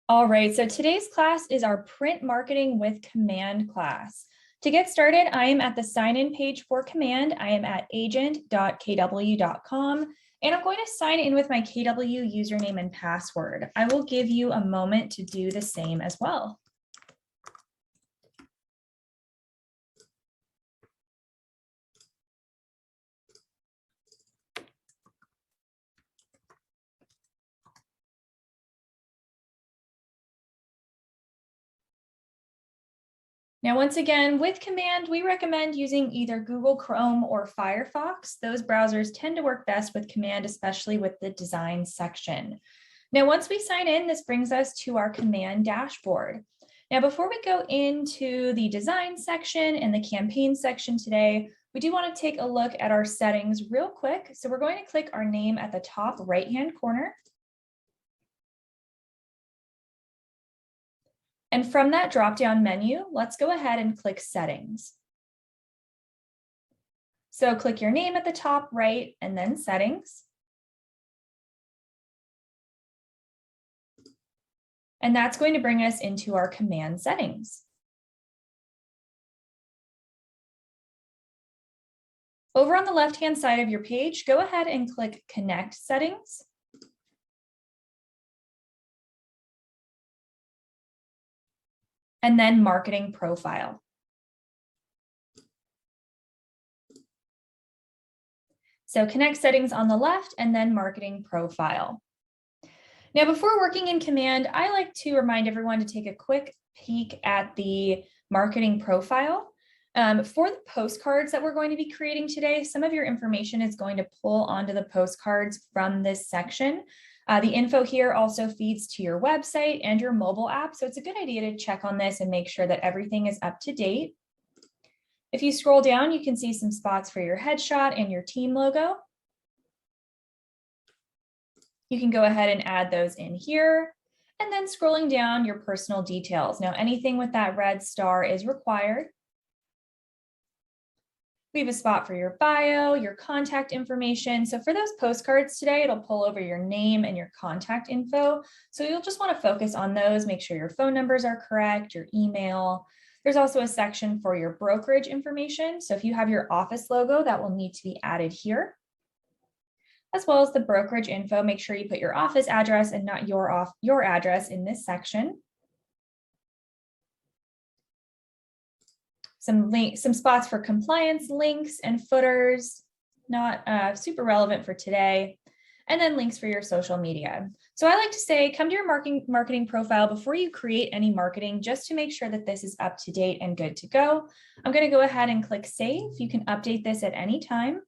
All right, so today's class is our print marketing with Command class. To get started, I am at the sign-in page for Command. I am at agent.kw.com, and I'm going to sign in with my KW username and password. I will give you a moment to do the same as well. Now, once again, with Command, we recommend using either Google Chrome or Firefox. Those browsers tend to work best with Command, especially with the design section. Now, once we sign in, this brings us to our Command dashboard. Now, before we go into the design section and the campaign section today, we do want to take a look at our settings real quick. So we're going to click our name at the top right-hand corner. And from that drop-down menu, let's go ahead and click Settings. So click your name at the top right and then Settings. And that's going to bring us into our Command settings. Over on the left-hand side of your page, go ahead and click Connect Settings. And then Marketing Profile. So Connect Settings on the left and then Marketing Profile. Now, before working in Command, I like to remind everyone to take a quick peek at the Marketing Profile. For the postcards that we're going to be creating today, some of your information is going to pull onto the postcards from this section. The info here also feeds to your website and your mobile app, so it's a good idea to check on this and make sure that everything is up to date. If you scroll down, you can see some spots for your headshot and your team logo. You can go ahead and add those in here, and then scrolling down, your personal details. Now, anything with that red star is required. We have a spot for your bio, your contact information. So for those postcards today, it'll pull over your name and your contact info. So you'll just want to focus on those, make sure your phone numbers are correct, your email. There's also a section for your brokerage information. So if you have your office logo, that will need to be added here. As well as the brokerage info, make sure you put your office address and not your address in this section. Some spots for compliance links and footers, not super relevant for today. And then links for your social media. So I like to say, come to your marketing profile before you create any marketing, just to make sure that this is up to date and good to go. I'm going to go ahead and click Save. You can update this at any time.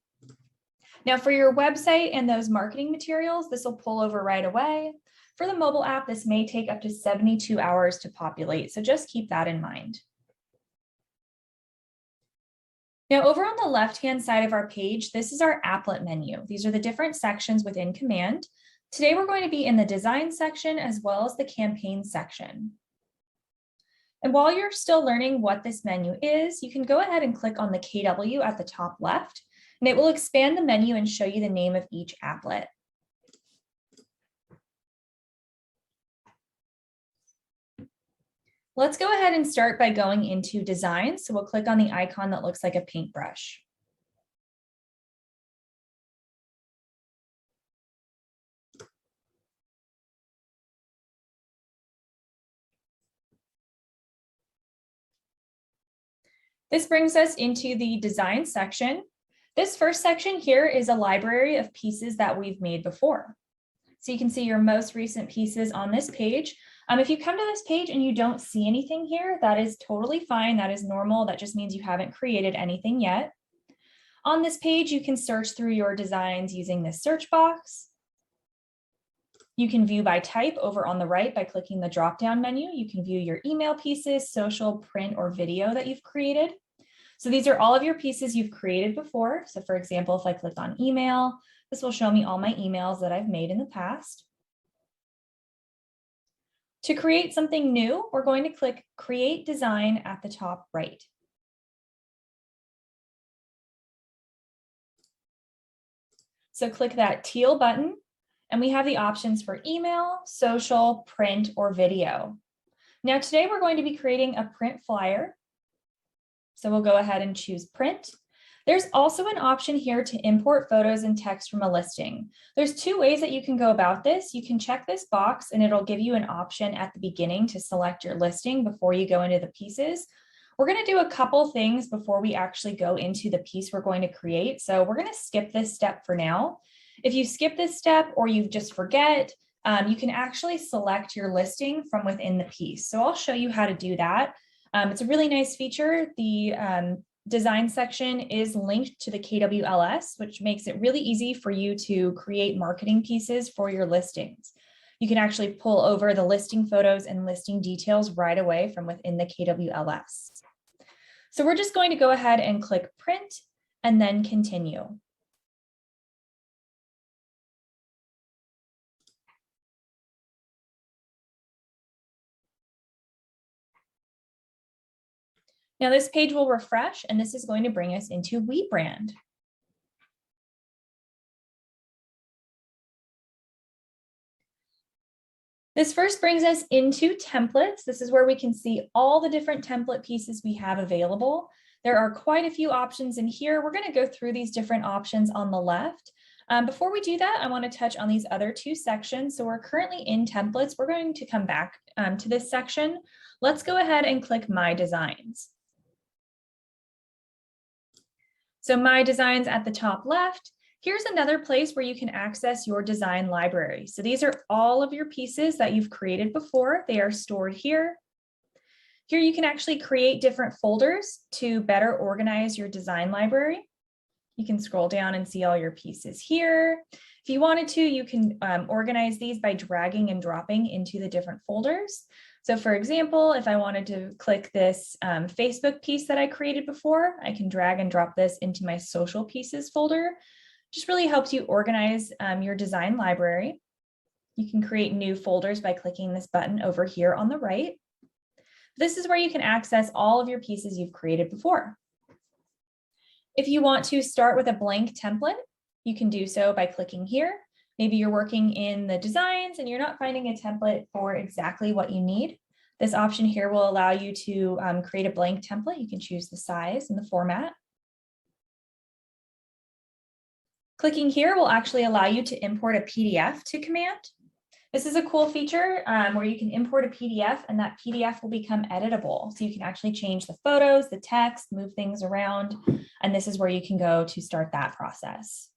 Now for your website and those marketing materials, this will pull over right away. For the mobile app, this may take up to 72 hours to populate. So just keep that in mind. Now, over on the left-hand side of our page, this is our applet menu. These are the different sections within Command. Today, we're going to be in the design section as well as the campaign section. And while you're still learning what this menu is, you can go ahead and click on the KW at the top left, and it will expand the menu and show you the name of each applet. Let's go ahead and start by going into design. So we'll click on the icon that looks like a paintbrush. This brings us into the design section. This first section here is a library of pieces that we've made before. So you can see your most recent pieces on this page. If you come to this page and you don't see anything here, that is totally fine. That is normal. That just means you haven't created anything yet. On this page, you can search through your designs using this search box. You can view by type over on the right by clicking the drop-down menu. You can view your email pieces, social, print, or video that you've created. So these are all of your pieces you've created before. So for example, if I click on email, this will show me all my emails that I've made in the past. To create something new, we're going to click Create Design at the top right. So click that teal button, And we have the options for email, social, print, or video. Now today we're going to be creating a print flyer. So we'll go ahead and choose print. There's also an option here to import photos and text from a listing. There's two ways that you can go about this. You can check this box and it'll give you an option at the beginning to select your listing before you go into the pieces. We're going to do a couple things before we actually go into the piece we're going to create. So we're going to skip this step for now. If you skip this step or you just forget, you can actually select your listing from within the piece. So I'll show you how to do that. It's a really nice feature. The design section is linked to the KWLS, which makes it really easy for you to create marketing pieces for your listings. You can actually pull over the listing photos and listing details right away from within the KWLS. So we're just going to go ahead and click print and then continue. Now this page will refresh and this is going to bring us into WeBrand. This first brings us into templates. This is where we can see all the different template pieces we have available. There are quite a few options in here. We're going to go through these different options on the left. Before we do that, I want to touch on these other two sections. So we're currently in templates. We're going to come back to this section. Let's go ahead and click My Designs. So My Designs at the top left. Here's another place where you can access your design library. So these are all of your pieces that you've created before. They are stored here. Here you can actually create different folders to better organize your design library. You can scroll down and see all your pieces here. If you wanted to, you can organize these by dragging and dropping into the different folders. So for example, if I wanted to click this Facebook piece that I created before, I can drag and drop this into my social pieces folder. Just really helps you organize your design library. You can create new folders by clicking this button over here on the right. This is where you can access all of your pieces you've created before. If you want to start with a blank template, you can do so by clicking here. Maybe you're working in the designs and you're not finding a template for exactly what you need. This option here will allow you to create a blank template. You can choose the size and the format. Clicking here will actually allow you to import a PDF to command. This is a cool feature where you can import a PDF and that PDF will become editable. So you can actually change the photos, the text, move things around, and this is where you can go to start that process.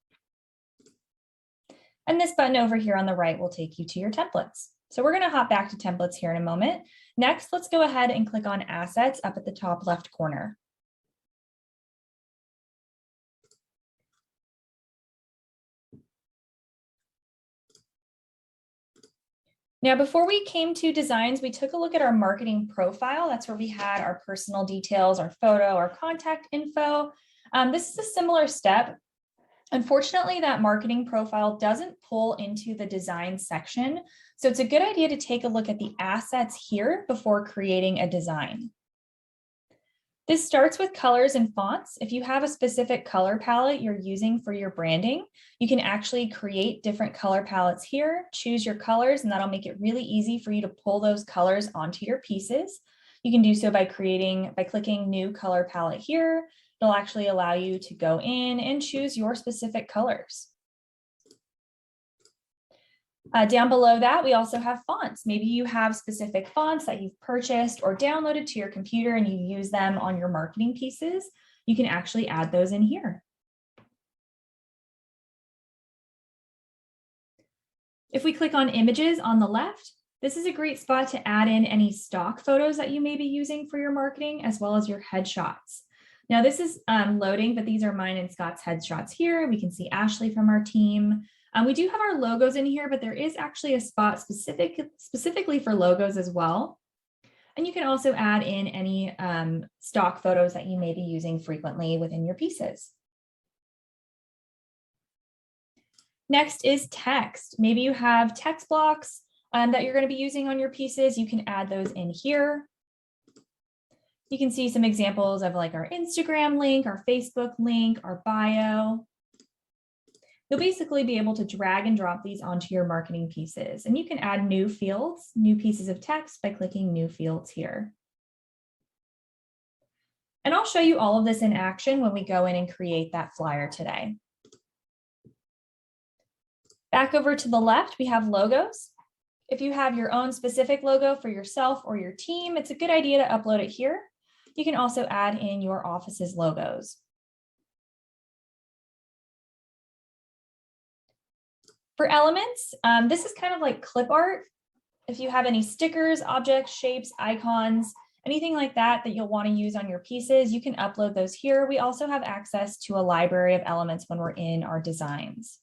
And this button over here on the right will take you to your templates. So we're going to hop back to templates here in a moment. Next, let's go ahead and click on Assets up at the top left corner. Now, before we came to designs, we took a look at our marketing profile. That's where we had our personal details, our photo, our contact info. This is a similar step. Unfortunately, that marketing profile doesn't pull into the design section. So it's a good idea to take a look at the assets here before creating a design. This starts with colors and fonts. If you have a specific color palette you're using for your branding, you can actually create different color palettes here, choose your colors, and that'll make it really easy for you to pull those colors onto your pieces. You can do so by clicking New Color Palette here. It'll actually allow you to go in and choose your specific colors. Down below that, we also have fonts. Maybe you have specific fonts that you've purchased or downloaded to your computer and you use them on your marketing pieces. You can actually add those in here. If we click on Images on the left, this is a great spot to add in any stock photos that you may be using for your marketing, as well as your headshots. Now this is loading, but these are mine and Scott's headshots here. We can see Ashley from our team. We do have our logos in here, but there is actually a spot specifically for logos as well. And you can also add in any stock photos that you may be using frequently within your pieces. Next is text. Maybe you have text blocks that you're going to be using on your pieces. You can add those in here. You can see some examples of like our Instagram link, our Facebook link, our bio. you'll basically be able to drag and drop these onto your marketing pieces. And you can add new fields, new pieces of text by clicking new fields here. And I'll show you all of this in action when we go in and create that flyer today. Back over to the left, we have logos. If you have your own specific logo for yourself or your team, it's a good idea to upload it here. You can also add in your office's logos. For elements, this is kind of like clip art. If you have any stickers, objects, shapes, icons, anything like that that you'll want to use on your pieces, you can upload those here. We also have access to a library of elements when we're in our designs.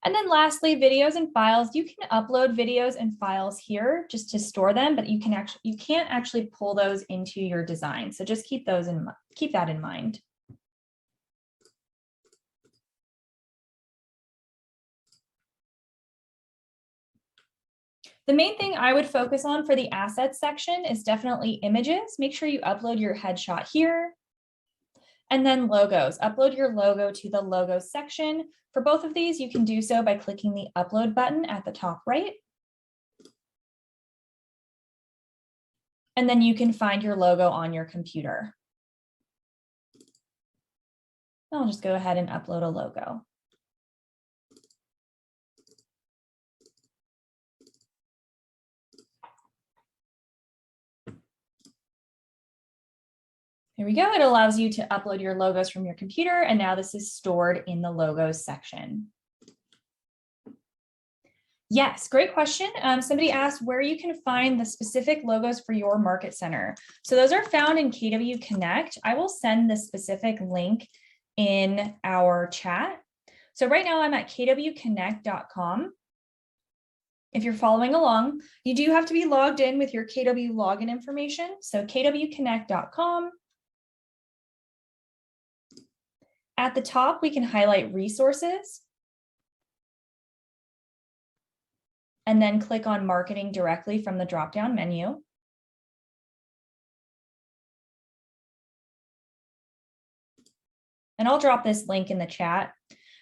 And then lastly, videos and files. You can upload videos and files here just to store them, but you can't actually pull those into your design. So just keep that in mind. The main thing I would focus on for the assets section is definitely images. Make sure you upload your headshot here. And then logos, upload your logo to the logos section. For both of these, you can do so by clicking the upload button at the top right. And then you can find your logo on your computer. I'll just go ahead and upload a logo. There we go. It allows you to upload your logos from your computer, and now this is stored in the logos section. Yes, great question. Somebody asked where you can find the specific logos for your market center. So those are found in KW Connect. I will send the specific link in our chat. So right now I'm at kwconnect.com. If you're following along, you do have to be logged in with your KW login information. So kwconnect.com. At the top, we can highlight resources and then click on marketing directly from the drop-down menu. And I'll drop this link in the chat,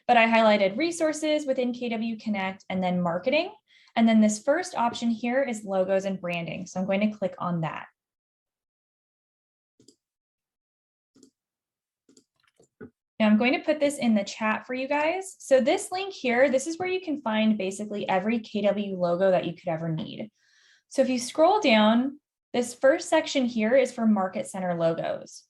but I highlighted resources within KW Connect and then marketing. And then this first option here is logos and branding. So I'm going to click on that. Now I'm going to put this in the chat for you guys. So this link here, this is where you can find basically every KW logo that you could ever need. So if you scroll down, this first section here is for market center logos.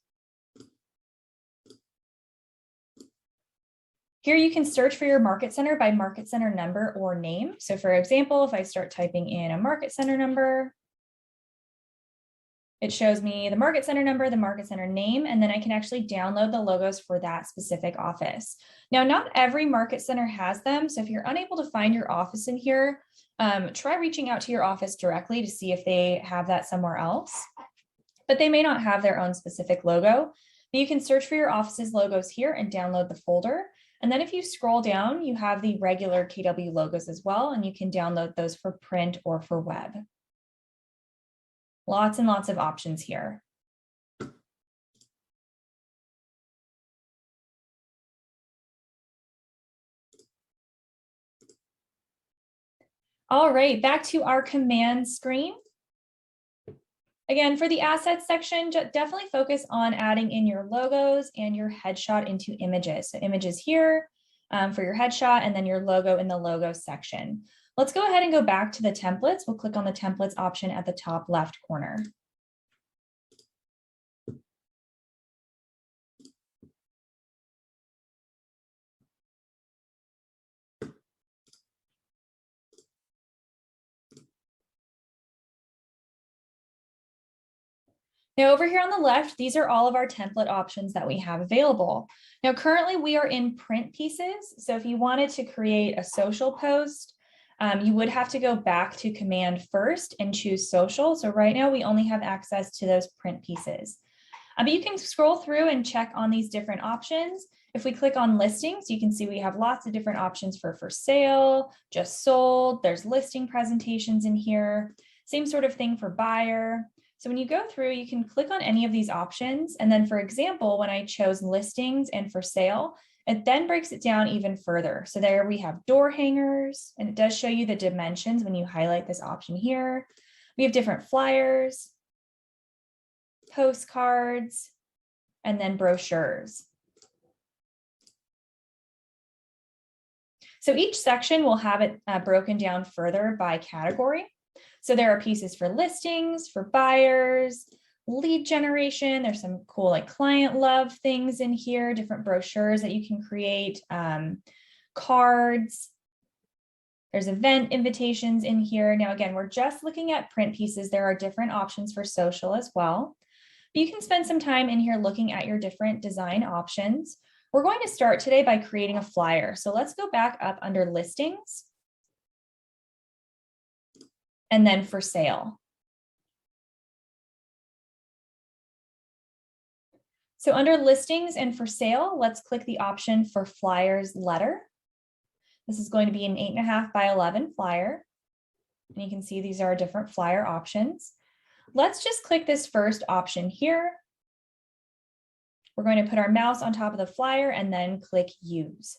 Here you can search for your market center by market center number or name. So for example, if I start typing in a market center number, it shows me the market center number, the market center name, and then I can actually download the logos for that specific office. Now, not every market center has them. So if you're unable to find your office in here, try reaching out to your office directly to see if they have that somewhere else. But they may not have their own specific logo. But you can search for your office's logos here and download the folder. And then if you scroll down, you have the regular KW logos as well, and you can download those for print or for web. Lots and lots of options here. All right, back to our command screen. Again, for the assets section, definitely focus on adding in your logos and your headshot into images. So images here for your headshot and then your logo in the logo section. Let's go ahead and go back to the templates. We'll click on the templates option at the top left corner. Now over here on the left, these are all of our template options that we have available. Now currently we are in print pieces. So if you wanted to create a social post, you would have to go back to command first and choose social. So right now we only have access to those print pieces. But you can scroll through and check on these different options. If we click on listings, you can see we have lots of different options for sale, just sold, there's listing presentations in here. Same sort of thing for buyer. So when you go through, you can click on any of these options. And then for example, when I chose listings and for sale, it then breaks it down even further. So there we have door hangers, and it does show you the dimensions when you highlight this option here. We have different flyers, postcards, and then brochures. So each section will have it broken down further by category. So there are pieces for listings, for buyers, lead generation. There's some cool like client love things in here, different brochures that you can create, cards. There's event invitations in here. Now, again, we're just looking at print pieces. There are different options for social as well. But you can spend some time in here looking at your different design options. We're going to start today by creating a flyer. So let's go back up under listings and then for sale. So under listings and for sale, let's click the option for flyers letter. This is going to be an 8.5 by 11 flyer. And you can see these are different flyer options. Let's just click this first option here. We're going to put our mouse on top of the flyer and then click use.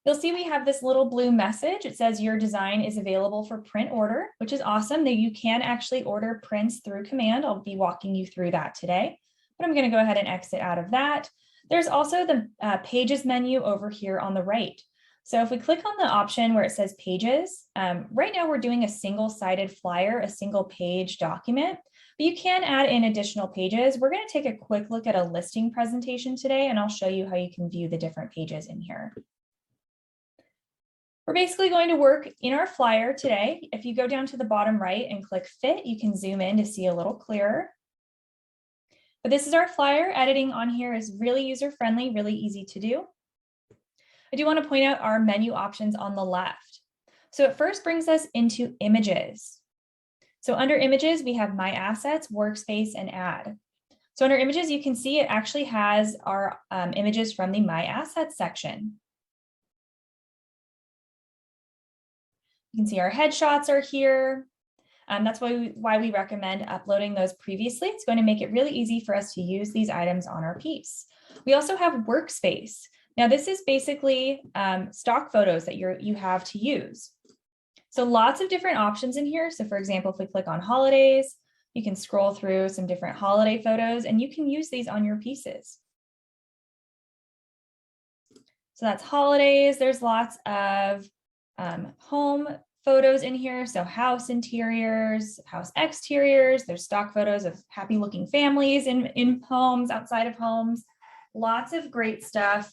You'll see we have this little blue message. It says your design is available for print order, which is awesome that you can actually order prints through command. I'll be walking you through that today, but I'm going to go ahead and exit out of that. There's also the pages menu over here on the right. So if we click on the option where it says pages, right now we're doing a single-sided flyer, a single page document, but you can add in additional pages. We're going to take a quick look at a listing presentation today, and I'll show you how you can view the different pages in here. We're basically going to work in our flyer today. If you go down to the bottom right and click fit, you can zoom in to see a little clearer. But this is our flyer. Editing on here is really user-friendly, really easy to do. I do want to point out our menu options on the left. So it first brings us into images. So under images, we have my assets, workspace, and add. So under images, you can see it actually has our images from the my assets section. You can see our headshots are here. That's why we recommend uploading those previously. It's going to make it really easy for us to use these items on our piece. We also have workspace. Now this is basically stock photos that you have to use. So lots of different options in here. So for example, if we click on holidays, you can scroll through some different holiday photos and you can use these on your pieces. So that's holidays. There's lots of home photos in here. So house interiors, house exteriors, there's stock photos of happy looking families in homes, outside of homes. Lots of great stuff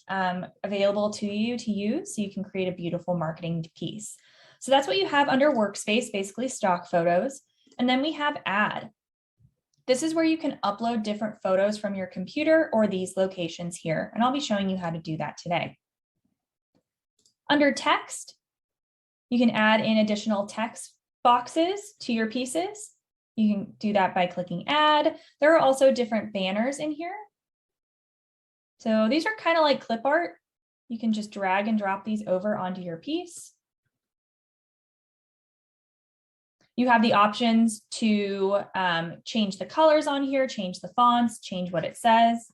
available to you to use so you can create a beautiful marketing piece. So that's what you have under workspace, basically stock photos. And then we have add. This is where you can upload different photos from your computer or these locations here. And I'll be showing you how to do that today. Under text, you can add in additional text boxes to your pieces. You can do that by clicking add. There are also different banners in here. So these are kind of like clip art. You can just drag and drop these over onto your piece. You have the options to change the colors on here, change the fonts, change what it says.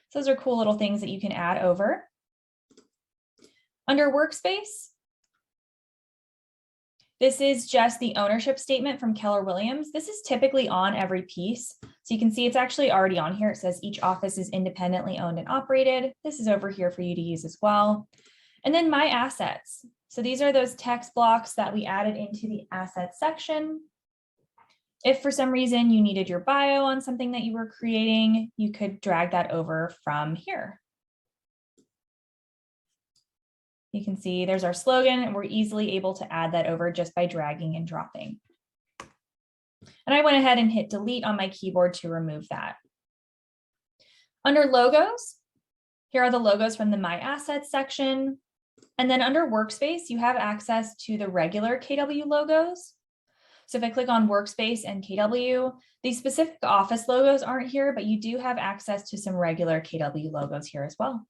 So those are cool little things that you can add over. Under workspace, this is just the ownership statement from Keller Williams. This is typically on every piece. So you can see it's actually already on here. It says each office is independently owned and operated. This is over here for you to use as well. And then my assets. So these are those text blocks that we added into the assets section. If for some reason you needed your bio on something that you were creating, you could drag that over from here. You can see there's our slogan, and we're easily able to add that over just by dragging and dropping. And I went ahead and hit delete on my keyboard to remove that. Under logos, here are the logos from the My Assets section. And then under Workspace, you have access to the regular KW logos. So if I click on Workspace and KW, these specific office logos aren't here, but you do have access to some regular KW logos here as well.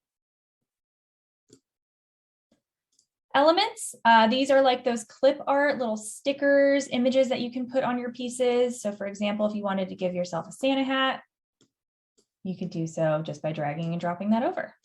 Elements, these are like those clip art, little stickers, images that you can put on your pieces. So for example, if you wanted to give yourself a Santa hat, you could do so just by dragging and dropping that over.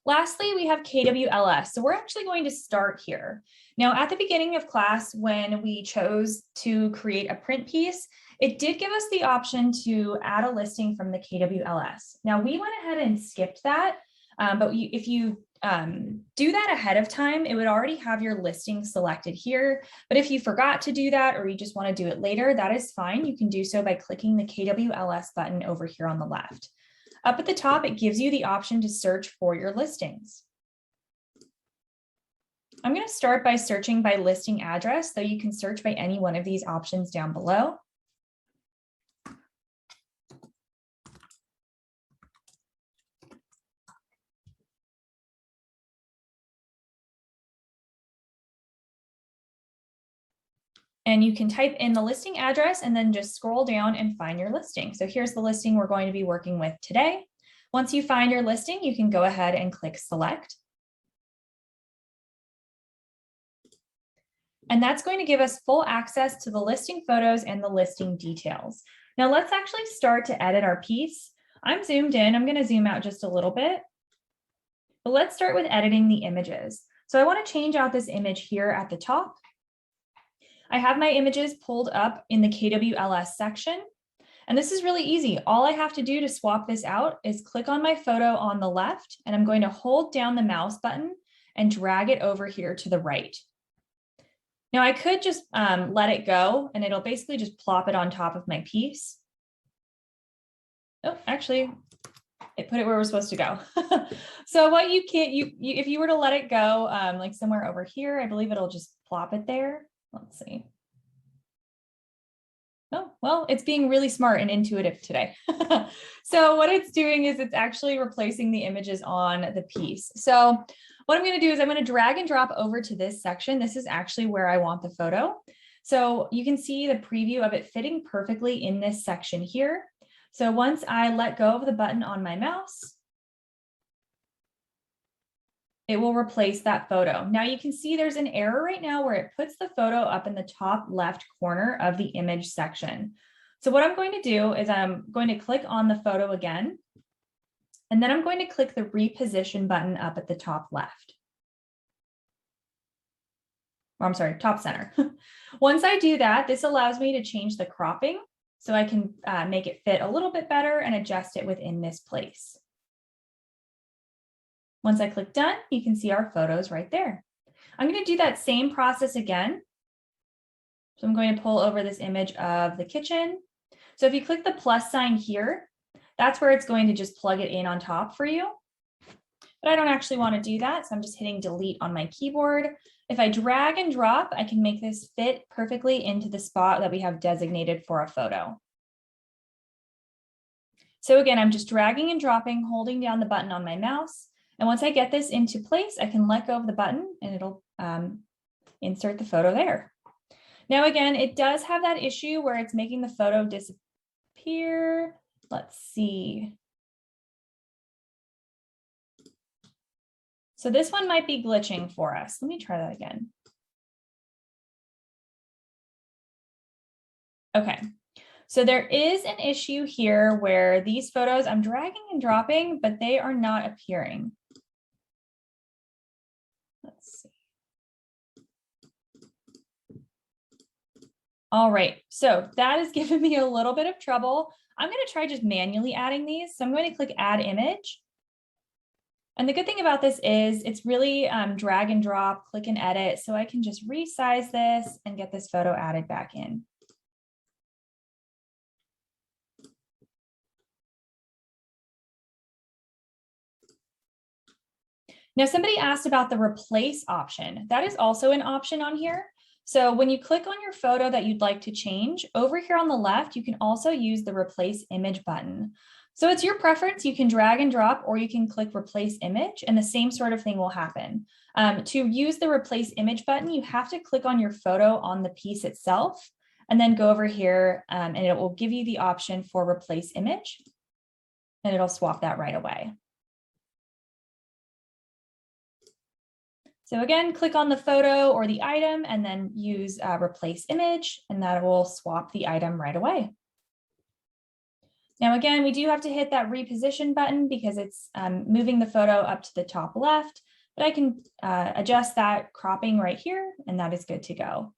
Lastly, we have KWLS. So we're actually going to start here. Now, at the beginning of class, when we chose to create a print piece, it did give us the option to add a listing from the KWLS. Now, we went ahead and skipped that, but if you do that ahead of time, it would already have your listing selected here. But if you forgot to do that, or you just want to do it later, that is fine. You can do so by clicking the KWLS button over here on the left. Up at the top, it gives you the option to search for your listings. I'm going to start by searching by listing address, though you can search by any one of these options down below. And you can type in the listing address and then just scroll down and find your listing. So here's the listing we're going to be working with today. Once you find your listing, you can go ahead and click select. And that's going to give us full access to the listing photos and the listing details. Now let's actually start to edit our piece. I'm zoomed in. I'm going to zoom out just a little bit. But let's start with editing the images. So I want to change out this image here at the top. I have my images pulled up in the KWLS section, and this is really easy. All I have to do to swap this out is click on my photo on the left, and I'm going to hold down the mouse button and drag it over here to the right. Now I could just let it go, and it'll basically just plop it on top of my piece. Oh, actually, it put it where it was supposed to go. So what you can't, if you were to let it go, like somewhere over here, I believe it'll just plop it there. Let's see. Oh, well, it's being really smart and intuitive today. So what it's doing is it's actually replacing the images on the piece. So what I'm going to do is I'm going to drag and drop over to this section. This is actually where I want the photo. So you can see the preview of it fitting perfectly in this section here. So once I let go of the button on my mouse, it will replace that photo. Now you can see there's an error right now where it puts the photo up in the top left corner of the image section. So what I'm going to do is I'm going to click on the photo again, and then I'm going to click the reposition button up at the top left. Or I'm sorry, top center. Once I do that, this allows me to change the cropping so I can make it fit a little bit better and adjust it within this place. Once I click done, you can see our photos right there. I'm going to do that same process again. So I'm going to pull over this image of the kitchen. So if you click the plus sign here, that's where it's going to just plug it in on top for you. But I don't actually want to do that, so I'm just hitting delete on my keyboard. If I drag and drop, I can make this fit perfectly into the spot that we have designated for a photo. So again, I'm just dragging and dropping, holding down the button on my mouse. And once I get this into place, I can let go of the button and it'll insert the photo there. Now, again, it does have that issue where it's making the photo disappear. Let's see. So this one might be glitching for us. Let me try that again. Okay. So there is an issue here where these photos I'm dragging and dropping, but they are not appearing. Let's see. All right, so that has given me a little bit of trouble. I'm going to try just manually adding these. So I'm going to click add image. And the good thing about this is it's really drag and drop, click and edit. So I can just resize this and get this photo added back in. Now, somebody asked about the replace option. That is also an option on here. So when you click on your photo that you'd like to change, over here on the left, you can also use the replace image button. So it's your preference. You can drag and drop, or you can click replace image, and the same sort of thing will happen. To use the replace image button, you have to click on your photo on the piece itself and then go over here and it will give you the option for replace image and it'll swap that right away. So again, click on the photo or the item and then use replace image and that will swap the item right away. Now again, we do have to hit that reposition button because it's moving the photo up to the top left, but I can adjust that cropping right here and that is good to go.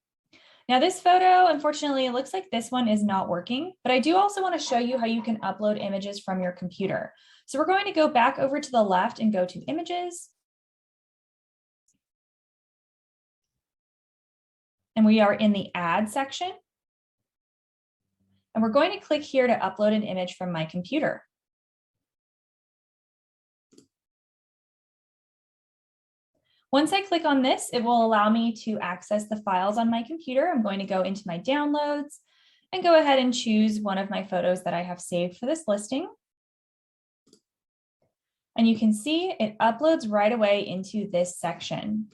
Now this photo, unfortunately, it looks like this one is not working, but I do also want to show you how you can upload images from your computer. So we're going to go back over to the left and go to images. And we are in the add section. And we're going to click here to upload an image from my computer. Once I click on this, it will allow me to access the files on my computer. I'm going to go into my downloads and go ahead and choose one of my photos that I have saved for this listing. And you can see it uploads right away into this section.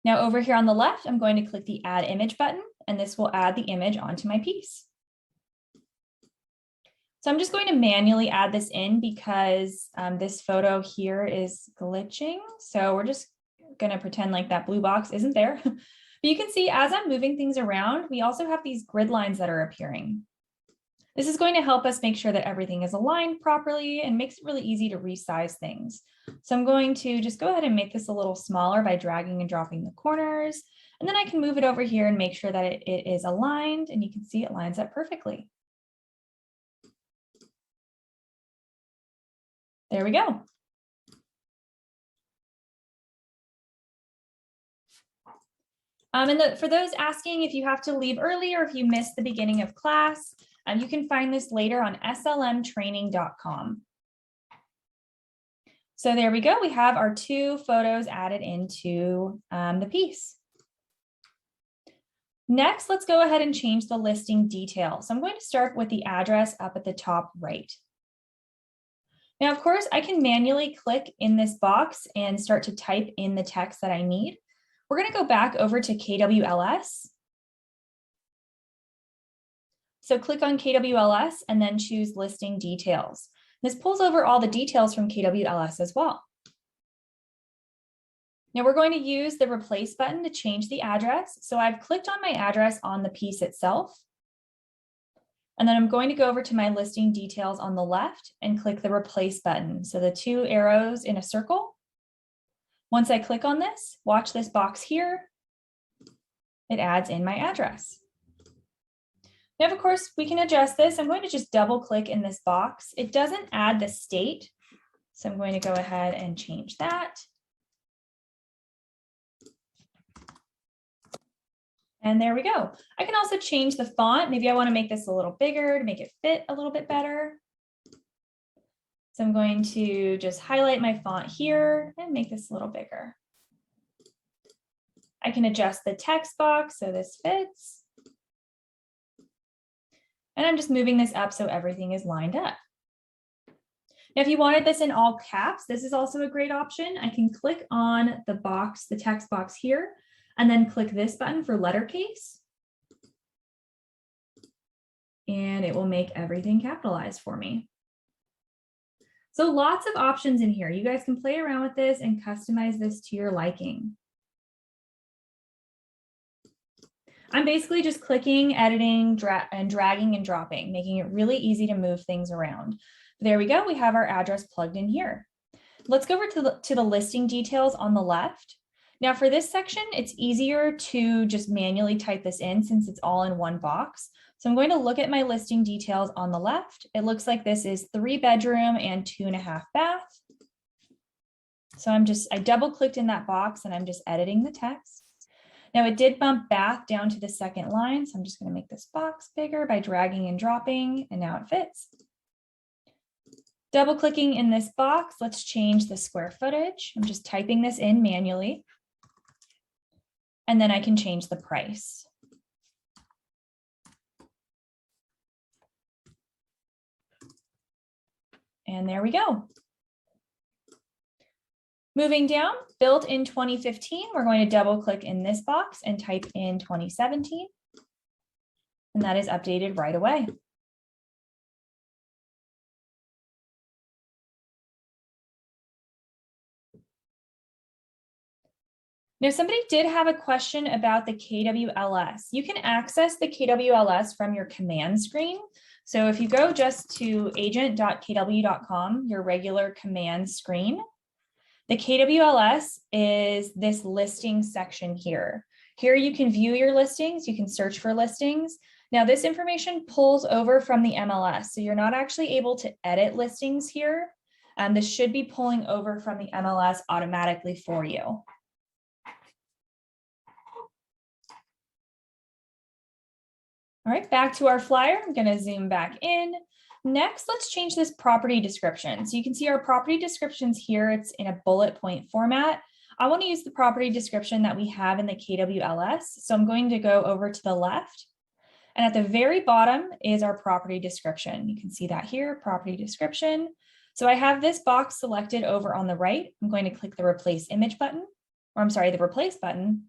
Now over here on the left, I'm going to click the add image button and this will add the image onto my piece. So I'm just going to manually add this in because this photo here is glitching. So we're just going to pretend like that blue box isn't there. But you can see as I'm moving things around, we also have these grid lines that are appearing. This is going to help us make sure that everything is aligned properly and makes it really easy to resize things. So I'm going to just go ahead and make this a little smaller by dragging and dropping the corners. And then I can move it over here and make sure that it is aligned and you can see it lines up perfectly. There we go. And for those asking if you have to leave early or if you missed the beginning of class, you can find this later on slmtraining.com. So there we go. We have our 2 photos added into the piece. Next, let's go ahead and change the listing details. So I'm going to start with the address up at the top right. Now, of course, I can manually click in this box and start to type in the text that I need. We're going to go back over to KWLS. So click on KWLS and then choose listing details. This pulls over all the details from KWLS as well. Now we're going to use the replace button to change the address. So I've clicked on my address on the piece itself. And then I'm going to go over to my listing details on the left and click the replace button. So the 2 arrows in a circle. Once I click on this, watch this box here. It adds in my address. Now, of course, we can adjust this. I'm going to just double click in this box. It doesn't add the state. So I'm going to go ahead and change that. And there we go. I can also change the font. Maybe I want to make this a little bigger to make it fit a little bit better. So I'm going to just highlight my font here and make this a little bigger. I can adjust the text box so this fits. And I'm just moving this up so everything is lined up. Now, if you wanted this in all caps, this is also a great option. I can click on the box, the text box here, and then click this button for lettercase. And it will make everything capitalized for me. So lots of options in here. You guys can play around with this and customize this to your liking. I'm basically just clicking, editing, and dragging and dropping, making it really easy to move things around. There we go. We have our address plugged in here. Let's go over to the listing details on the left. Now for this section, it's easier to just manually type this in since it's all in one box. So I'm going to look at my listing details on the left. It looks like this is 3-bedroom and 2.5 bath. So I double clicked in that box and I'm just editing the text. Now it did bump bath down to the second line. So I'm just going to make this box bigger by dragging and dropping, and now it fits. Double clicking in this box, let's change the square footage. I'm just typing this in manually. And then I can change the price. And there we go. Moving down, built in 2015, we're going to double click in this box and type in 2017. And that is updated right away. Now, somebody did have a question about the KWLS. You can access the KWLS from your command screen. So if you go just to agent.kw.com, your regular command screen, the KWLS is this listing section here. Here you can view your listings, you can search for listings. Now this information pulls over from the MLS, so you're not actually able to edit listings here. This should be pulling over from the MLS automatically for you. All right, back to our flyer. I'm going to zoom back in. Next, let's change this property description. So you can see our property descriptions here. It's in a bullet point format. I want to use the property description that we have in the KWLS. So I'm going to go over to the left. And at the very bottom is our property description. You can see that here, property description. So I have this box selected over on the right. I'm going to click the replace image button, or I'm sorry, the replace button.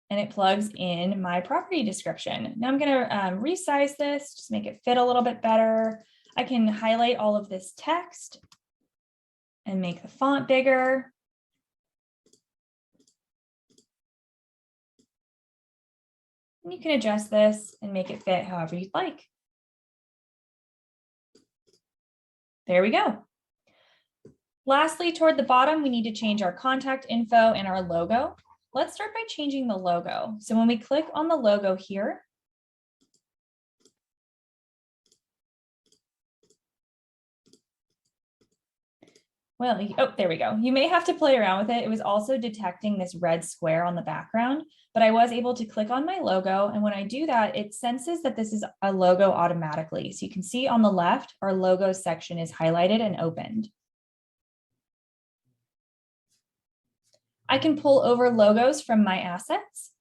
And it plugs in my property description. Now I'm going to resize this, just make it fit a little bit better. I can highlight all of this text and make the font bigger. And you can adjust this and make it fit however you'd like. There we go. Lastly, toward the bottom, we need to change our contact info and our logo. Let's start by changing the logo. So when we click on the logo here, well, oh, there we go. You may have to play around with it. It was also detecting this red square on the background, but I was able to click on my logo. And when I do that, it senses that this is a logo automatically. So you can see on the left, our logo section is highlighted and opened. I can pull over logos from my assets,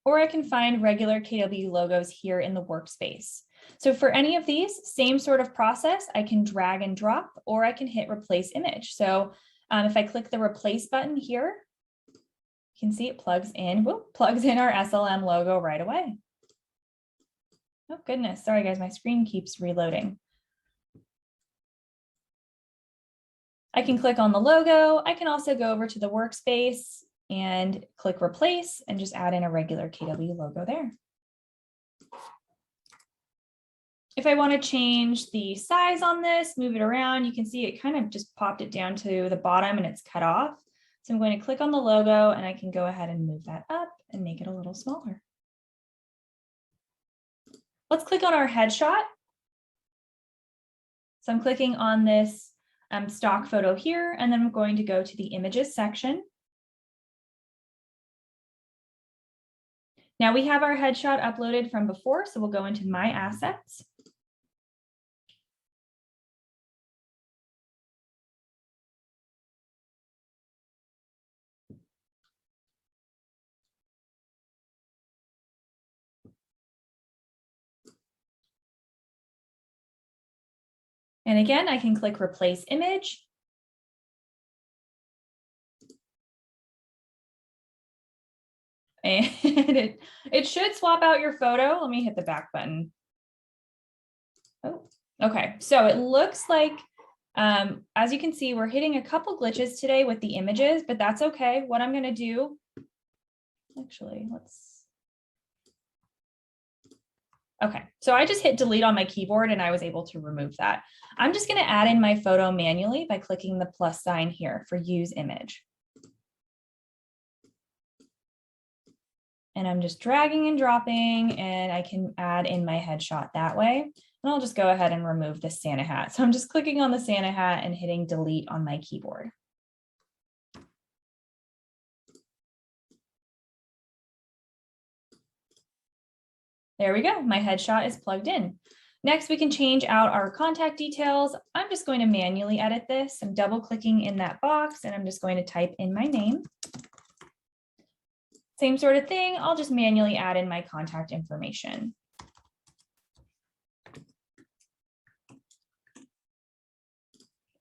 or I can find regular KW logos here in the workspace. So for any of these, same sort of process, I can drag and drop, or I can hit replace image. So if I click the replace button here, you can see it plugs in our SLM logo right away. Oh goodness, sorry guys, my screen keeps reloading. I can click on the logo. I can also go over to the workspace and click replace and just add in a regular KW logo there. If I want to change the size on this, move it around, you can see it kind of just popped it down to the bottom and it's cut off. So I'm going to click on the logo and I can go ahead and move that up and make it a little smaller. Let's click on our headshot. So I'm clicking on this stock photo here, and then I'm going to go to the images section. Now we have our headshot uploaded from before, so we'll go into my assets. And again, I can click replace image. And it should swap out your photo. Let me hit the back button. Oh, okay. So it looks like, as you can see, we're hitting a couple glitches today with the images, but that's okay. What I'm going to do, actually, okay, so I just hit delete on my keyboard and I was able to remove that. I'm just going to add in my photo manually by clicking the plus sign here for use image. And I'm just dragging and dropping, and I can add in my headshot that way. And I'll just go ahead and remove the Santa hat. So I'm just clicking on the Santa hat and hitting delete on my keyboard. There we go. My headshot is plugged in. Next, we can change out our contact details. I'm just going to manually edit this. I'm double clicking in that box and I'm just going to type in my name. Same sort of thing. I'll just manually add in my contact information.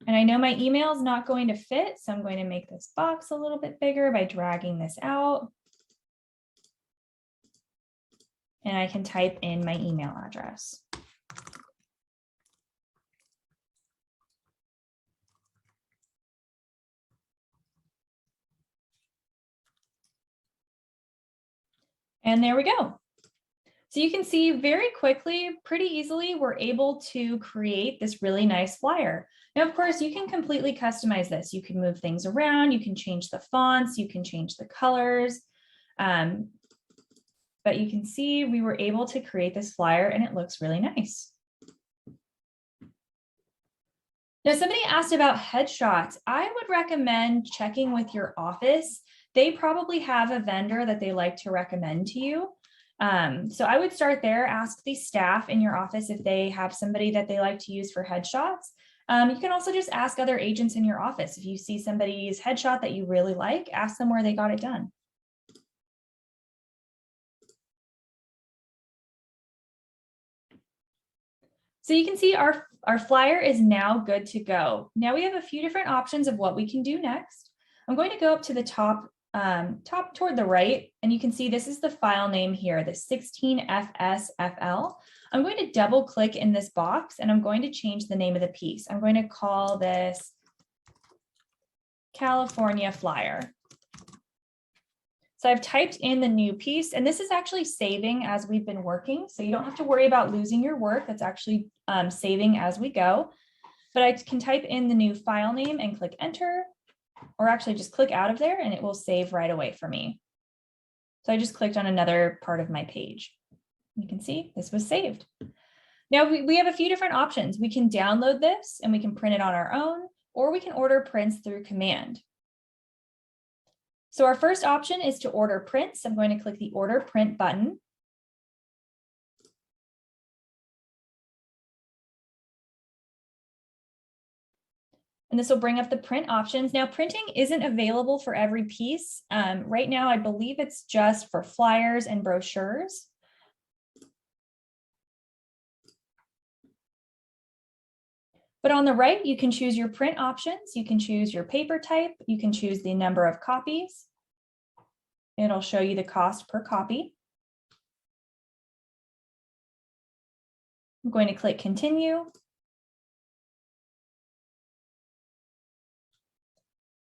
And I know my email is not going to fit, so I'm going to make this box a little bit bigger by dragging this out. And I can type in my email address. And there we go. So you can see very quickly, pretty easily, we're able to create this really nice flyer. Now, of course, you can completely customize this. You can move things around, you can change the fonts, you can change the colors. But you can see we were able to create this flyer and it looks really nice. Now, somebody asked about headshots. I would recommend checking with your office. They probably have a vendor that they like to recommend to you. So I would start there, ask the staff in your office if they have somebody that they like to use for headshots. You can also just ask other agents in your office. If you see somebody's headshot that you really like, ask them where they got it done. So you can see our flyer is now good to go. Now we have a few different options of what we can do next. I'm going to go up to the top toward the right, and you can see this is the file name here, the 16FSFL. I'm going to double click in this box and I'm going to change the name of the piece. I'm going to call this California Flyer. So I've typed in the new piece, and this is actually saving as we've been working. So you don't have to worry about losing your work. That's actually saving as we go. But I can type in the new file name and click enter, or actually just click out of there and it will save right away for me. So I just clicked on another part of my page. You can see this was saved. Now we have a few different options. We can download this and we can print it on our own, or we can order prints through command. So our first option is to order prints. I'm going to click the order print button. And this will bring up the print options. Now, printing isn't available for every piece. Right now, I believe it's just for flyers and brochures. But on the right, you can choose your print options. You can choose your paper type. You can choose the number of copies. It'll show you the cost per copy. I'm going to click continue.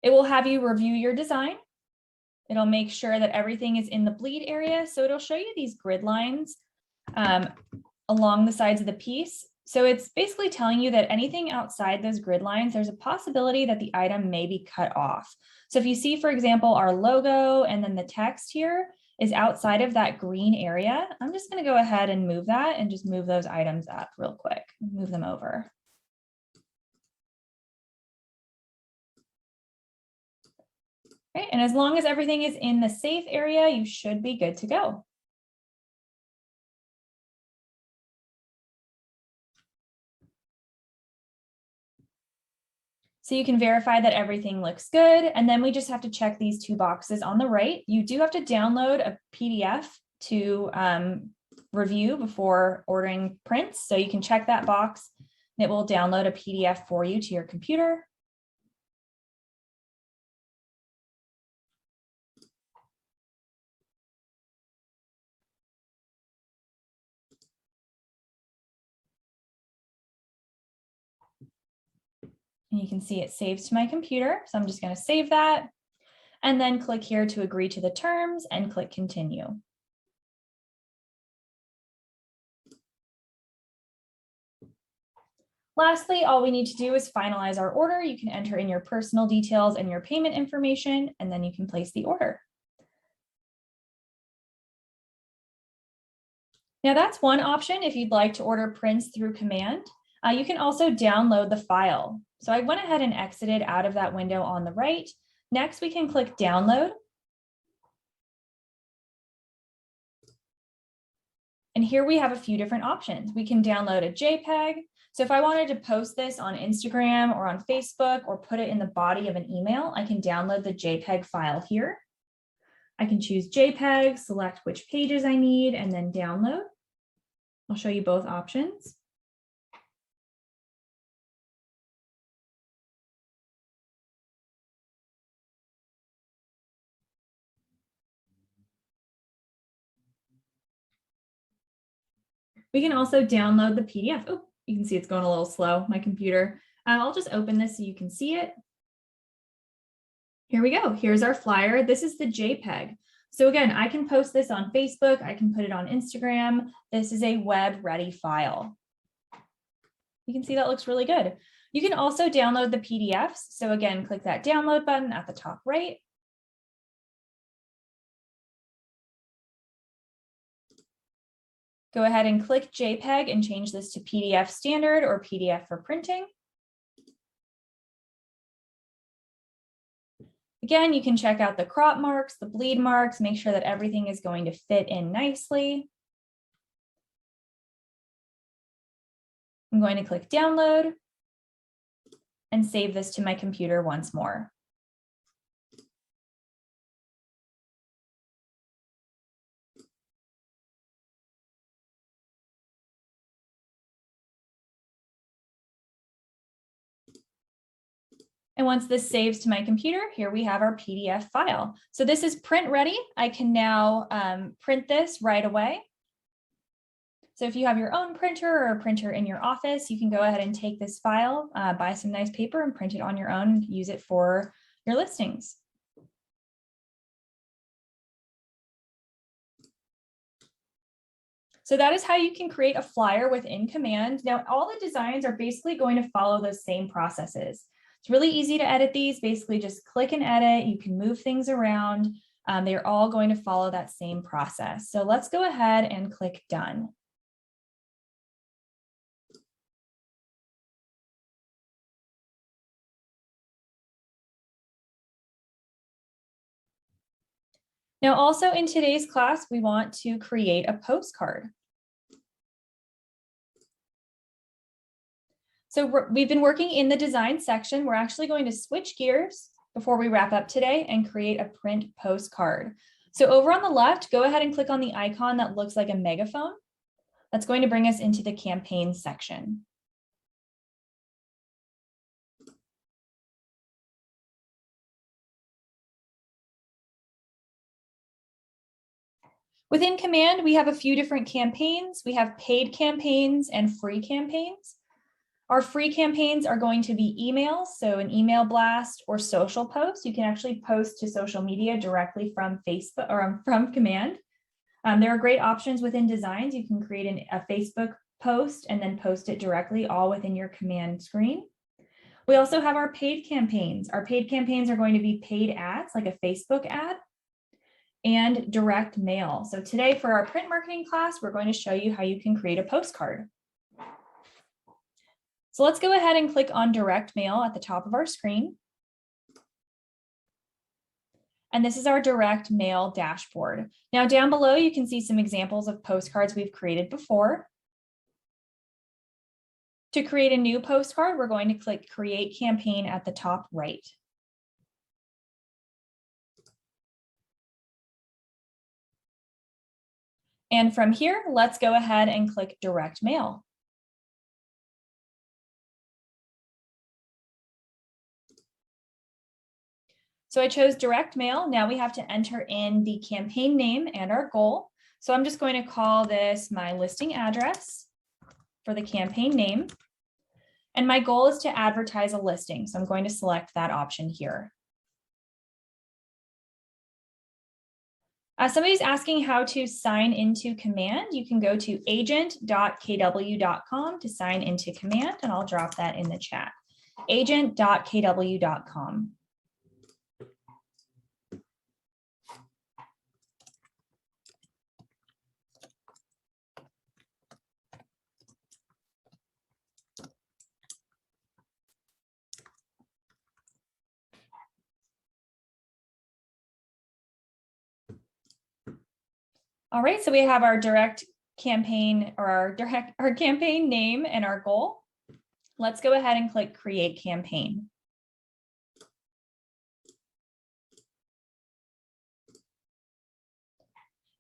It will have you review your design. It'll make sure that everything is in the bleed area. So it'll show you these grid lines along the sides of the piece. So it's basically telling you that anything outside those grid lines, there's a possibility that the item may be cut off. So if you see, for example, our logo and then the text here is outside of that green area, I'm just going to go ahead and move that and just move those items up real quick, move them over. Okay, and as long as everything is in the safe area, you should be good to go. So you can verify that everything looks good. And then we just have to check these two boxes on the right. You do have to download a PDF to review before ordering prints. So you can check that box. It will download a PDF for you to your computer. And you can see it saves to my computer. So I'm just going to save that and then click here to agree to the terms and click continue. Lastly, all we need to do is finalize our order. You can enter in your personal details and your payment information, and then you can place the order. Now that's one option if you'd like to order prints through command. You can also download the file. So I went ahead and exited out of that window on the right. Next, we can click download. And here we have a few different options. We can download a JPEG. So if I wanted to post this on Instagram or on Facebook or put it in the body of an email, I can download the JPEG file here. I can choose JPEG, select which pages I need, and then download. I'll show you both options. We can also download the PDF. Oh, you can see it's going a little slow, my computer. I'll just open this so you can see it. Here we go. Here's our flyer. This is the JPEG. So again, I can post this on Facebook. I can put it on Instagram. This is a web ready file. You can see that looks really good. You can also download the PDFs. So again, click that download button at the top right. Go ahead and click JPEG and change this to PDF standard or PDF for printing. Again, you can check out the crop marks, the bleed marks, make sure that everything is going to fit in nicely. I'm going to click download and save this to my computer once more. And once this saves to my computer, here we have our PDF file. So this is print ready. I can now print this right away. So if you have your own printer or a printer in your office, you can go ahead and take this file, buy some nice paper and print it on your own, use it for your listings. So that is how you can create a flyer within Command. Now, all the designs are basically going to follow those same processes. It's really easy to edit these. Basically, just click and edit. You can move things around. They're all going to follow that same process. So let's go ahead and click Done. Now, also in today's class, we want to create a postcard. So we've been working in the design section. We're actually going to switch gears before we wrap up today and create a print postcard. So over on the left, go ahead and click on the icon that looks like a megaphone. That's going to bring us into the campaign section. Within Command, we have a few different campaigns. We have paid campaigns and free campaigns. Our free campaigns are going to be emails, so an email blast or social posts. You can actually post to social media directly from Facebook or from Command. There are great options within designs. You can create a Facebook post and then post it directly all within your Command screen. We also have our paid campaigns. Our paid campaigns are going to be paid ads like a Facebook ad and direct mail. So today for our print marketing class, we're going to show you how you can create a postcard. So let's go ahead and click on direct mail at the top of our screen. And this is our direct mail dashboard. Now down below, you can see some examples of postcards we've created before. To create a new postcard, we're going to click Create Campaign at the top right. And from here, let's go ahead and click Direct Mail. So I chose direct mail. Now we have to enter in the campaign name and our goal. So I'm just going to call this my listing address for the campaign name. And my goal is to advertise a listing. So I'm going to select that option here. Somebody's asking how to sign into Command. You can go to agent.kw.com to sign into Command, and I'll drop that in the chat. agent.kw.com. All right, so we have our direct campaign or our campaign name and our goal. Let's go ahead and click Create Campaign.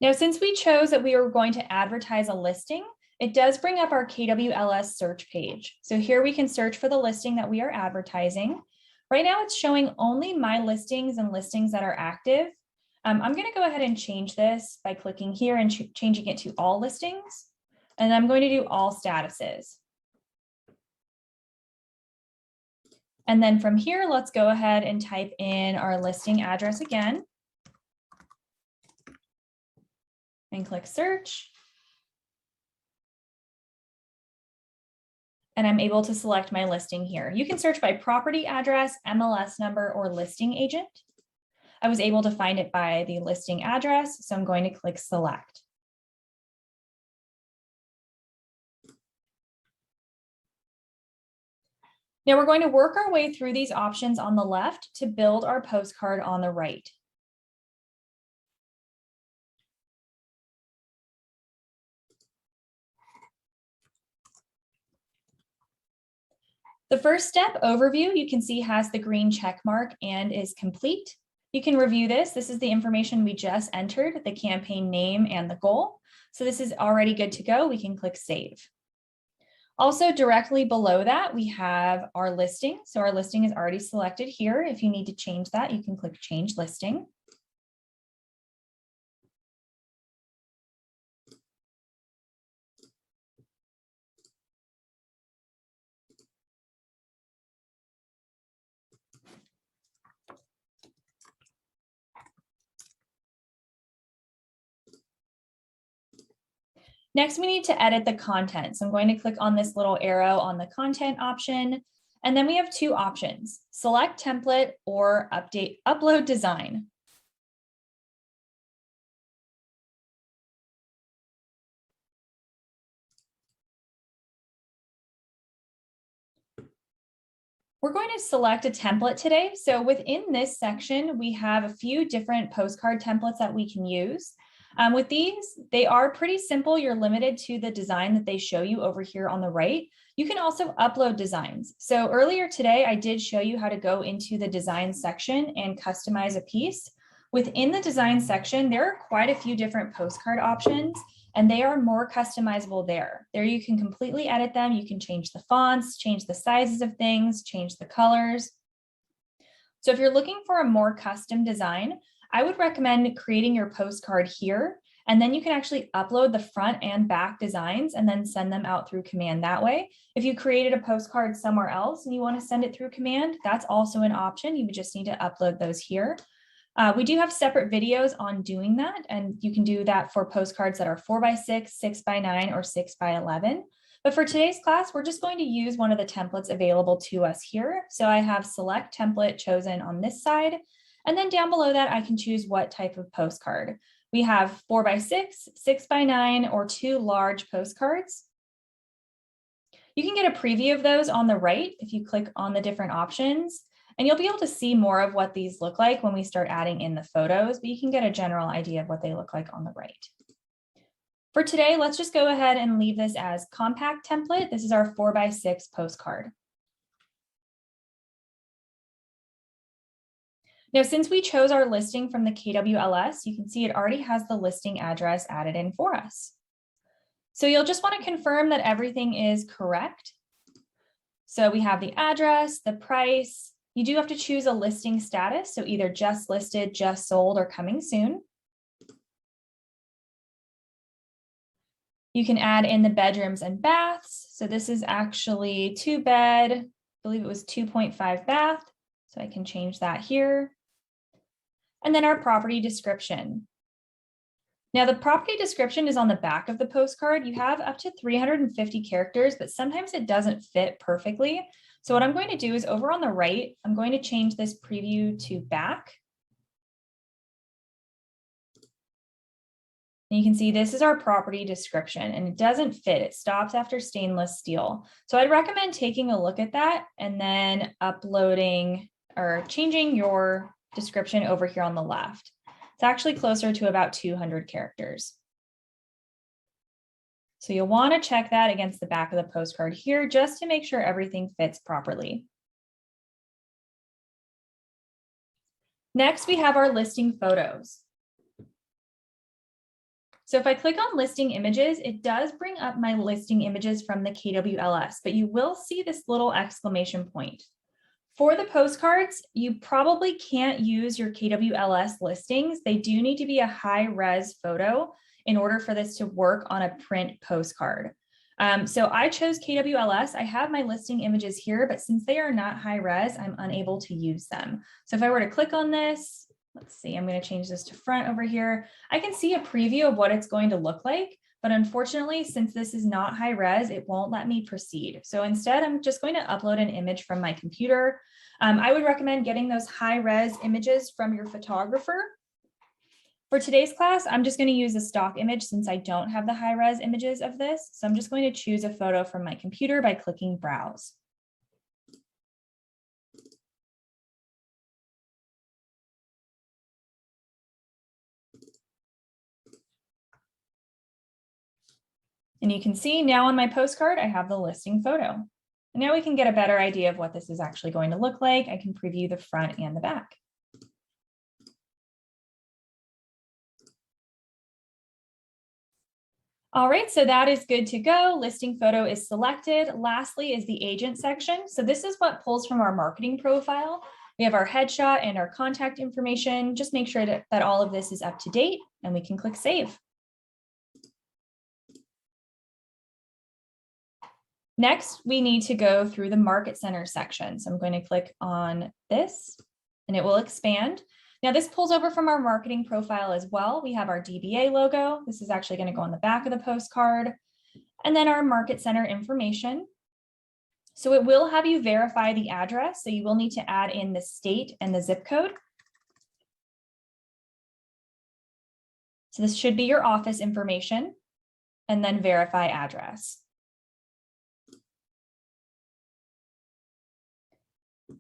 Now, since we chose that we were going to advertise a listing, it does bring up our KWLS search page. So here we can search for the listing that we are advertising. Right now it's showing only my listings and listings that are active. I'm going to go ahead and change this by clicking here and changing it to all listings. And I'm going to do all statuses. And then from here, let's go ahead and type in our listing address again. And click search. And I'm able to select my listing here. You can search by property address, MLS number, or listing agent. I was able to find it by the listing address, so I'm going to click select. Now we're going to work our way through these options on the left to build our postcard on the right. The first step, overview, you can see has the green check mark and is complete. You can review this. This is the information we just entered, the campaign name and the goal. So this is already good to go. We can click save. Also directly below that, we have our listing. So our listing is already selected here. If you need to change that, you can click change listing. Next, we need to edit the content. So I'm going to click on this little arrow on the content option. And then we have two options, select template or upload design. We're going to select a template today. So within this section, we have a few different postcard templates that we can use. With these, they are pretty simple. You're limited to the design that they show you over here on the right. You can also upload designs. So earlier today, I did show you how to go into the design section and customize a piece. Within the design section, there are quite a few different postcard options, and they are more customizable there. There you can completely edit them. You can change the fonts, change the sizes of things, change the colors. So if you're looking for a more custom design, I would recommend creating your postcard here, and then you can actually upload the front and back designs and then send them out through command that way. If you created a postcard somewhere else and you want to send it through command, that's also an option. You would just need to upload those here. We do have separate videos on doing that, and you can do that for postcards that are 4x6, 6x9, or 6x11. But for today's class, we're just going to use one of the templates available to us here. So I have select template chosen on this side. And then down below that, I can choose what type of postcard. We have 4x6, 6x9, or 2 large postcards. You can get a preview of those on the right if you click on the different options, and you'll be able to see more of what these look like when we start adding in the photos, but you can get a general idea of what they look like on the right. For today, let's just go ahead and leave this as compact template. This is our 4x6 postcard. Now, since we chose our listing from the KWLS, you can see it already has the listing address added in for us. So you'll just want to confirm that everything is correct. So we have the address, the price. You do have to choose a listing status, so either just listed, just sold, or coming soon. You can add in the bedrooms and baths. So this is actually 2-bed, I believe it was 2.5 bath. So I can change that here. And then our property description. Now the property description is on the back of the postcard. You have up to 350 characters, but sometimes it doesn't fit perfectly. So what I'm going to do is over on the right, I'm going to change this preview to back. And you can see this is our property description, and it doesn't fit. It stops after stainless steel. So I'd recommend taking a look at that and then uploading or changing your description over here on the left. It's actually closer to about 200 characters. So you'll want to check that against the back of the postcard here just to make sure everything fits properly. Next, we have our listing photos. So if I click on listing images, it does bring up my listing images from the KWLS, but you will see this little exclamation point. For the postcards, you probably can't use your KWLS listings. They do need to be a high-res photo in order for this to work on a print postcard. So I chose KWLS. I have my listing images here, but since they are not high res, I'm unable to use them. So if I were to click on this, let's see, I'm going to change this to front over here. I can see a preview of what it's going to look like, but unfortunately, since this is not high res, it won't let me proceed. So instead, I'm just going to upload an image from my computer. I would recommend getting those high res images from your photographer. For today's class, I'm just going to use a stock image since I don't have the high res images of this. So I'm just going to choose a photo from my computer by clicking browse. And you can see now on my postcard, I have the listing photo. And now we can get a better idea of what this is actually going to look like. I can preview the front and the back. All right, so that is good to go. Listing photo is selected. Lastly is the agent section. So this is what pulls from our marketing profile. We have our headshot and our contact information. Just make sure that all of this is up to date and we can click save. Next, we need to go through the Market Center section. So I'm going to click on this and it will expand. Now this pulls over from our marketing profile as well. We have our DBA logo. This is actually going to go on the back of the postcard. And then our Market Center information. So it will have you verify the address. So you will need to add in the state and the zip code. So this should be your office information and then verify address.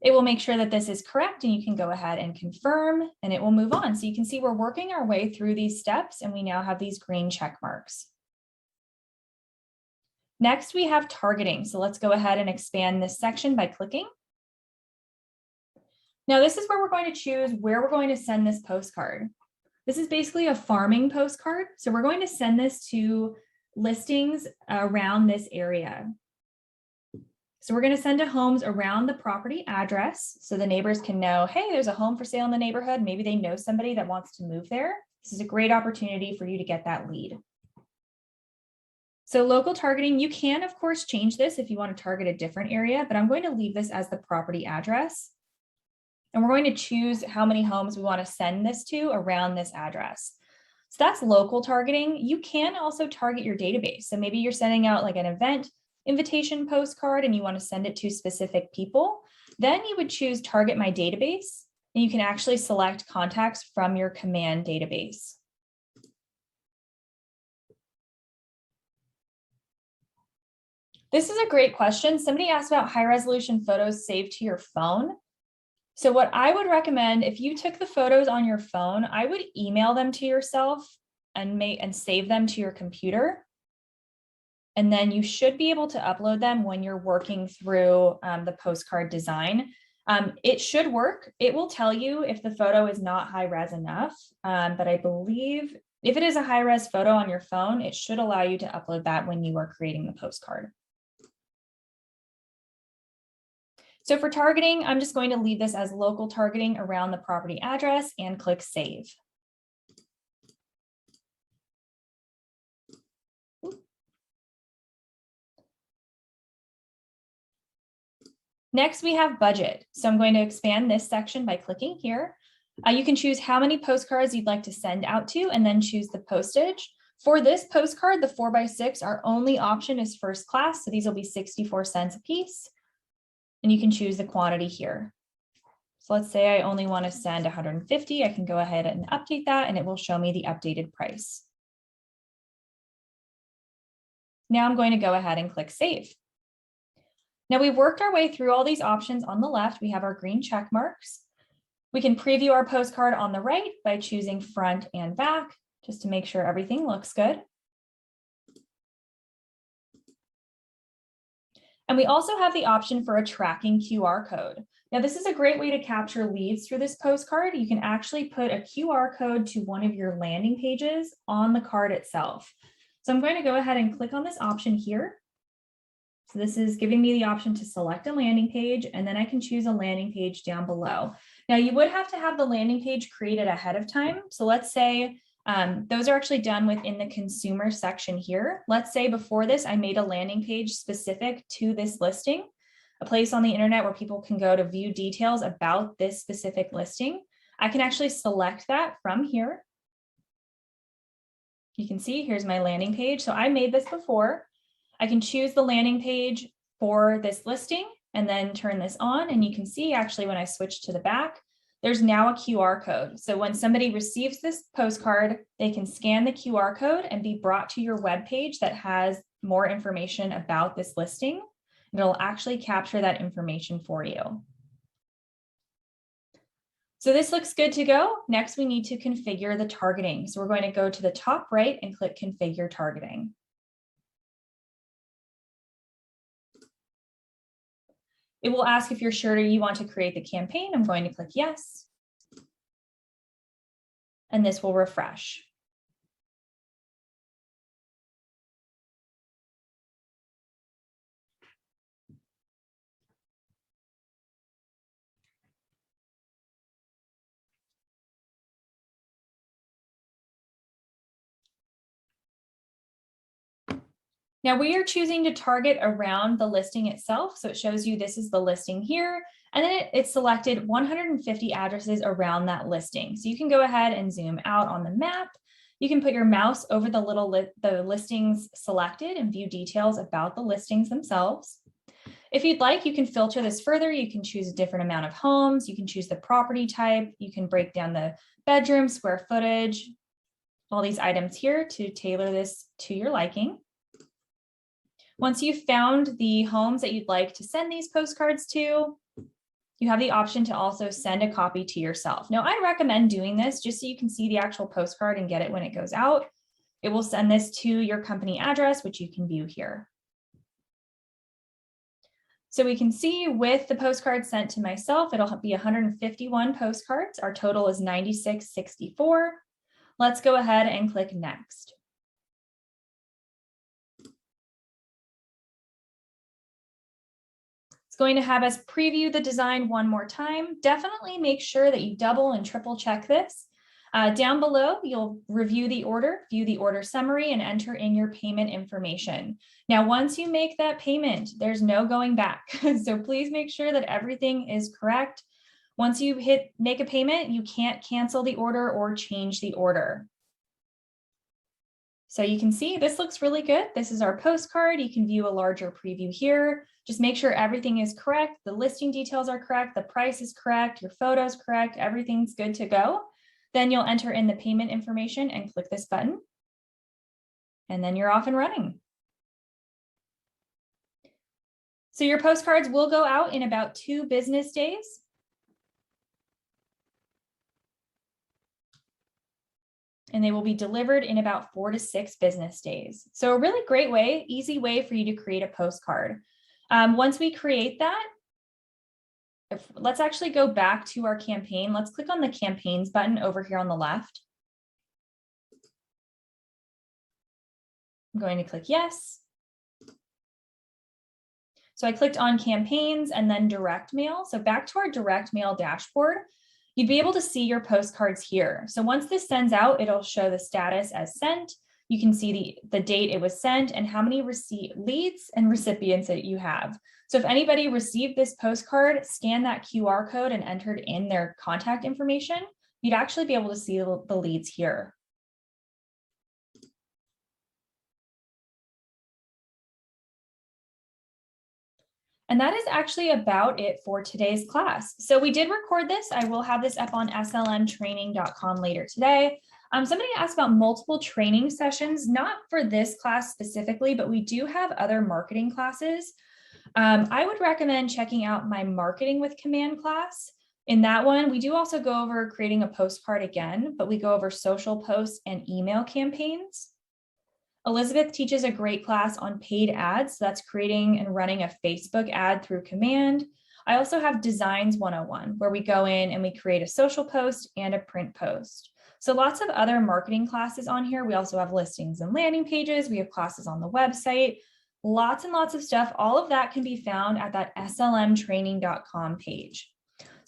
It will make sure that this is correct and you can go ahead and confirm and it will move on. So you can see we're working our way through these steps and we now have these green check marks. Next, we have targeting. So let's go ahead and expand this section by clicking. Now this is where we're going to choose where we're going to send this postcard. This is basically a farming postcard. So we're going to send this to listings around this area. So we're going to send to homes around the property address so the neighbors can know, hey, there's a home for sale in the neighborhood. Maybe they know somebody that wants to move there. This is a great opportunity for you to get that lead. So local targeting, you can, of course, change this if you want to target a different area, but I'm going to leave this as the property address. And we're going to choose how many homes we want to send this to around this address. So that's local targeting. You can also target your database. So maybe you're sending out like an event invitation postcard and you want to send it to specific people, then you would choose target my database and you can actually select contacts from your command database. This is a great question. Somebody asked about high resolution photos saved to your phone. So what I would recommend, if you took the photos on your phone, I would email them to yourself and save them to your computer. And then you should be able to upload them when you're working through the postcard design. It should work. It will tell you if the photo is not high res enough, but I believe if it is a high res photo on your phone, it should allow you to upload that when you are creating the postcard. So for targeting, I'm just going to leave this as local targeting around the property address and click save. Next, we have budget. So I'm going to expand this section by clicking here. You can choose how many postcards you'd like to send out to and then choose the postage. For this postcard, the 4x6, our only option is first class. So these will be 64 cents a piece. And you can choose the quantity here. So let's say I only want to send 150. I can go ahead and update that and it will show me the updated price. Now I'm going to go ahead and click save. Now we've worked our way through all these options. On the left, we have our green check marks. We can preview our postcard on the right by choosing front and back, just to make sure everything looks good. And we also have the option for a tracking QR code. Now this is a great way to capture leads through this postcard. You can actually put a QR code to one of your landing pages on the card itself. So I'm going to go ahead and click on this option here. So this is giving me the option to select a landing page, and then I can choose a landing page down below. Now you would have to have the landing page created ahead of time. So let's say Those are actually done within the consumer section here. Let's say before this, I made a landing page specific to this listing, a place on the internet where people can go to view details about this specific listing. I can actually select that from here. You can see here's my landing page. So I made this before. I can choose the landing page for this listing and then turn this on. And you can see actually when I switch to the back, there's now a QR code. So when somebody receives this postcard, they can scan the QR code and be brought to your web page that has more information about this listing. And it'll actually capture that information for you. So this looks good to go. Next, we need to configure the targeting. So we're going to go to the top right and click Configure Targeting. It will ask if you're sure you want to create the campaign. I'm going to click yes. And this will refresh. Now we are choosing to target around the listing itself. So it shows you this is the listing here, and then it's selected 150 addresses around that listing. So you can go ahead and zoom out on the map. You can put your mouse over the listings selected and view details about the listings themselves. If you'd like, you can filter this further. You can choose a different amount of homes. You can choose the property type. You can break down the bedroom, square footage, all these items here to tailor this to your liking. Once you've found the homes that you'd like to send these postcards to, you have the option to also send a copy to yourself. Now, I recommend doing this just so you can see the actual postcard and get it when it goes out. It will send this to your company address, which you can view here. So we can see with the postcard sent to myself, it'll be 151 postcards. Our total is 9664. Let's go ahead and click Next. Going to have us preview the design one more time. Definitely make sure that you double and triple check this. Down below, you'll review the order, view the order summary, and enter in your payment information. Now, once you make that payment, there's no going back. So please make sure that everything is correct. Once you make a payment, you can't cancel the order or change the order. So you can see this looks really good. This is our postcard. You can view a larger preview here. Just make sure everything is correct. The listing details are correct. The price is correct. Your photo is correct. Everything's good to go. Then you'll enter in the payment information and click this button. And then you're off and running. So your postcards will go out in about 2 business days. And they will be delivered in about 4 to 6 business days. So a really great way, easy way for you to create a postcard. Once we create that, let's actually go back to our campaign. Let's click on the campaigns button over here on the left. I'm going to click yes. So I clicked on campaigns and then direct mail. So back to our direct mail dashboard. You'd be able to see your postcards here. So once this sends out, it'll show the status as sent. You can see the date it was sent and how many leads and recipients that you have. So if anybody received this postcard, scan that QR code and entered in their contact information, you'd actually be able to see the leads here. And that is actually about it for today's class. So we did record this. I will have this up on slmtraining.com later today. Somebody asked about multiple training sessions, not for this class specifically, but we do have other marketing classes. I would recommend checking out my Marketing with Command class. In that one, we do also go over creating a postcard again, but we go over social posts and email campaigns. Elizabeth teaches a great class on paid ads. So that's creating and running a Facebook ad through command. I also have Designs 101, where we go in and we create a social post and a print post. So lots of other marketing classes on here. We also have listings and landing pages. We have classes on the website, lots and lots of stuff. All of that can be found at that slmtraining.com page.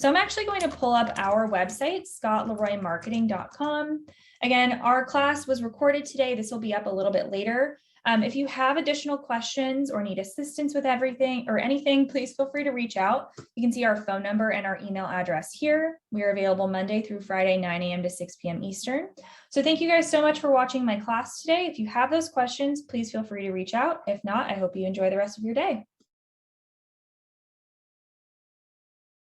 So I'm actually going to pull up our website, scottleroymarketing.com. Again, our class was recorded today. This will be up a little bit later. If you have additional questions or need assistance with everything or anything, please feel free to reach out. You can see our phone number and our email address here. We are available Monday through Friday, 9 a.m. to 6 p.m. Eastern. So thank you guys so much for watching my class today. If you have those questions, please feel free to reach out. If not, I hope you enjoy the rest of your day.